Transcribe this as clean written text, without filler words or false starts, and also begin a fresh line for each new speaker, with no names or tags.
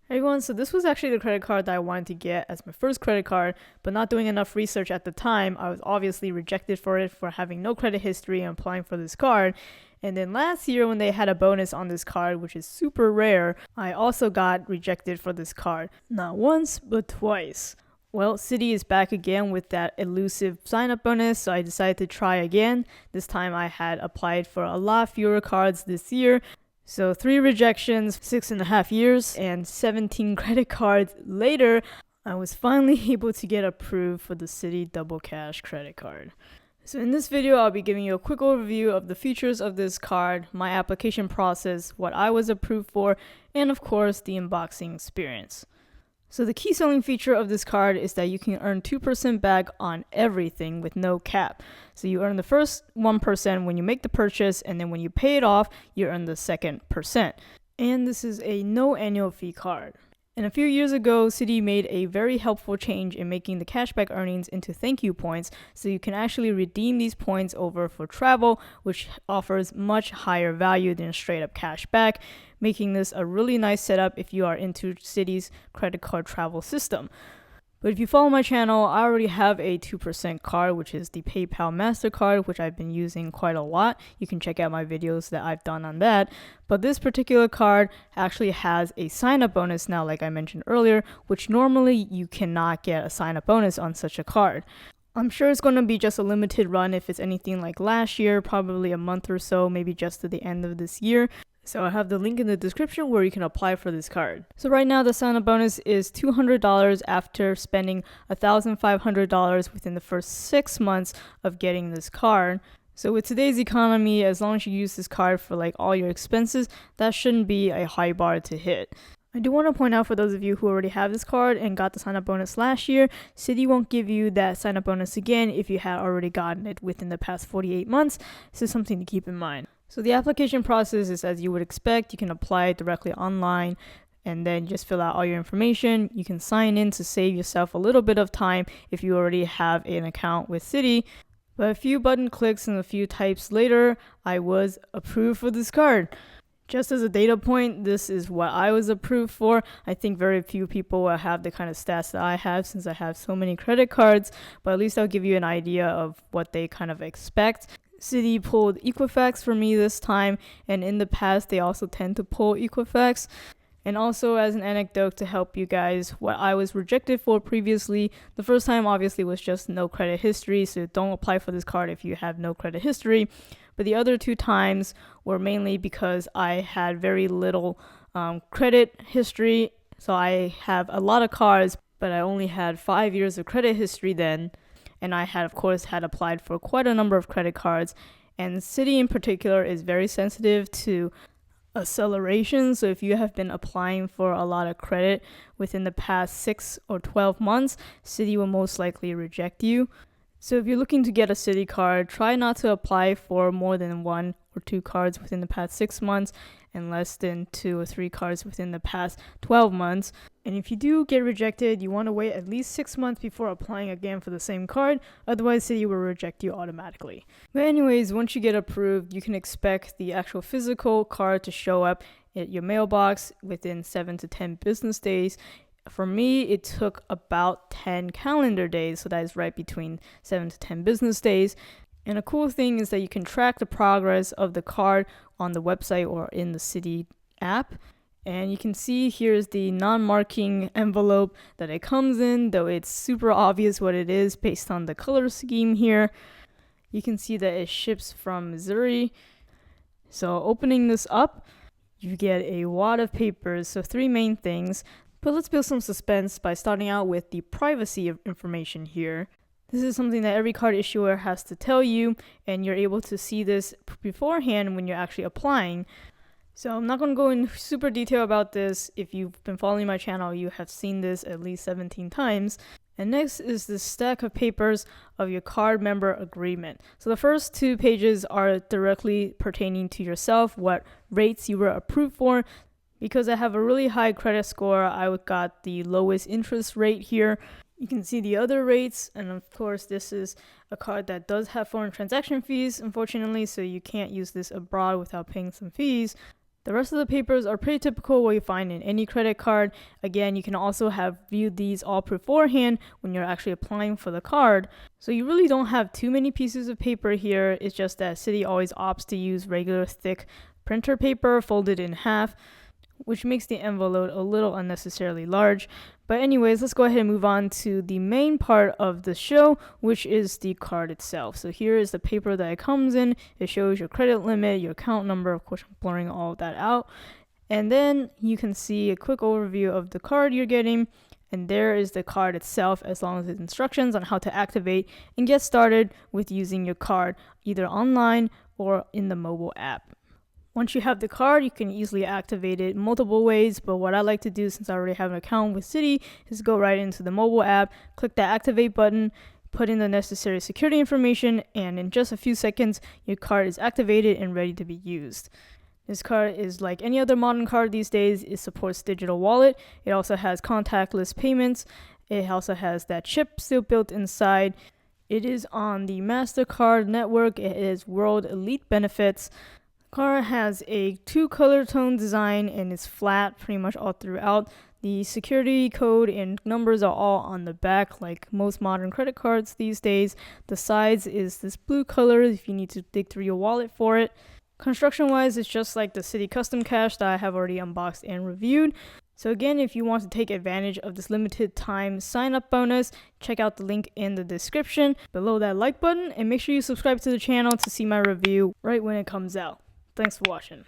Hey everyone, so this was actually the credit card that I wanted to get as my first credit card, but not doing enough research at the time, I was obviously rejected for it for having no credit history and applying for this card. And then last year when they had a bonus on this card, which is super rare, I also got rejected for this card. Not once, but twice. Well, Citi is back again with that elusive sign-up bonus, so I decided to try again. This time I had applied for a lot fewer cards this year. So 3 rejections, 6.5 years, and 17 credit cards later, I was finally able to get approved for the Citi Double Cash credit card. So in this video, I'll be giving you a quick overview of the features of this card, my application process, what I was approved for, and of course, the unboxing experience. So the key selling feature of this card is that you can earn 2% back on everything with no cap. So you earn the first 1% when you make the purchase, and then when you pay it off, you earn the second percent. And this is a no annual fee card. And a few years ago, Citi made a very helpful change in making the cashback earnings into thank you points, so you can actually redeem these points over for travel, which offers much higher value than straight up cashback, making this a really nice setup if you are into Citi's credit card travel system. But if you follow my channel, I already have a 2% card, which is the PayPal MasterCard, which I've been using quite a lot. You can check out my videos that I've done on that. But this particular card actually has a sign-up bonus now, like I mentioned earlier, which normally you cannot get a sign-up bonus on such a card. I'm sure it's going to be just a limited run if it's anything like last year, probably a month or so, maybe just to the end of this year. So I have the link in the description where you can apply for this card. So right now the sign-up bonus is $200 after spending $1,500 within the first 6 months of getting this card. So with today's economy, as long as you use this card for like all your expenses, that shouldn't be a high bar to hit. I do want to point out for those of you who already have this card and got the sign-up bonus last year, Citi won't give you that sign-up bonus again if you had already gotten it within the past 48 months. This is something to keep in mind. So the application process is as you would expect. You can apply it directly online and then just fill out all your information. You can sign in to save yourself a little bit of time if you already have an account with Citi. But a few button clicks and a few types later, I was approved for this card. Just as a data point, this is what I was approved for. I think very few people will have the kind of stats that I have since I have so many credit cards, but at least I'll give you an idea of what they kind of expect. Citi pulled Equifax for me this time, and in the past they also tend to pull Equifax. And also as an anecdote to help you guys, what I was rejected for previously, the first time obviously was just no credit history, so don't apply for this card if you have no credit history. But the other 2 times were mainly because I had very little credit history. So I have a lot of cards, but I only had 5 years of credit history then. And I had, of course, applied for quite a number of credit cards. And Citi in particular is very sensitive to acceleration. So if you have been applying for a lot of credit within the past 6 or 12 months, Citi will most likely reject you. So if you're looking to get a Citi card, try not to apply for more than 1 or 2 cards within the past 6 months and less than 2 or 3 cards within the past 12 months. And if you do get rejected, you want to wait at least 6 months before applying again for the same card, otherwise Citi will reject you automatically. But anyways, once you get approved, you can expect the actual physical card to show up at your mailbox within 7 to 10 business days. For me, it took about 10 calendar days, so that is right between 7 to 10 business days. And a cool thing is that you can track the progress of the card on the website or in the Citi app. And you can see here's the non-marking envelope that it comes in, though it's super obvious what it is based on the color scheme here. You can see that it ships from Missouri. So opening this up, you get a wad of papers, so 3 main things. But let's build some suspense by starting out with the privacy of information here. This is something that every card issuer has to tell you, and you're able to see this beforehand when you're actually applying. So I'm not going to go in super detail about this. If you've been following my channel, you have seen this at least 17 times. And next is the stack of papers of your card member agreement. So the first 2 pages are directly pertaining to yourself, what rates you were approved for. Because I have a really high credit score, I got the lowest interest rate here. You can see the other rates, and of course this is a card that does have foreign transaction fees, unfortunately, so you can't use this abroad without paying some fees. The rest of the papers are pretty typical what you find in any credit card. Again, you can also have viewed these all beforehand when you're actually applying for the card. So you really don't have too many pieces of paper here. It's just that Citi always opts to use regular thick printer paper folded in half, which makes the envelope a little unnecessarily large. But anyways, let's go ahead and move on to the main part of the show, which is the card itself. So here is the paper that it comes in. It shows your credit limit, your account number. Of course, I'm blurring all of that out. And then you can see a quick overview of the card you're getting. And there is the card itself, as long as the instructions on how to activate and get started with using your card, either online or in the mobile app. Once you have the card, you can easily activate it multiple ways, but what I like to do, since I already have an account with Citi, is go right into the mobile app, click the activate button, put in the necessary security information, and in just a few seconds, your card is activated and ready to be used. This card is like any other modern card these days. It supports digital wallet. It also has contactless payments. It also has that chip still built inside. It is on the MasterCard network. It is World Elite benefits. Card has a 2-color tone design and is flat pretty much all throughout. The security code and numbers are all on the back, like most modern credit cards these days. The sides is this blue color if you need to dig through your wallet for it. Construction wise, it's just like the Citi Custom Cash that I have already unboxed and reviewed. So again, if you want to take advantage of this limited time sign up bonus, check out the link in the description below that like button, and make sure you subscribe to the channel to see my review right when it comes out. Thanks for watching.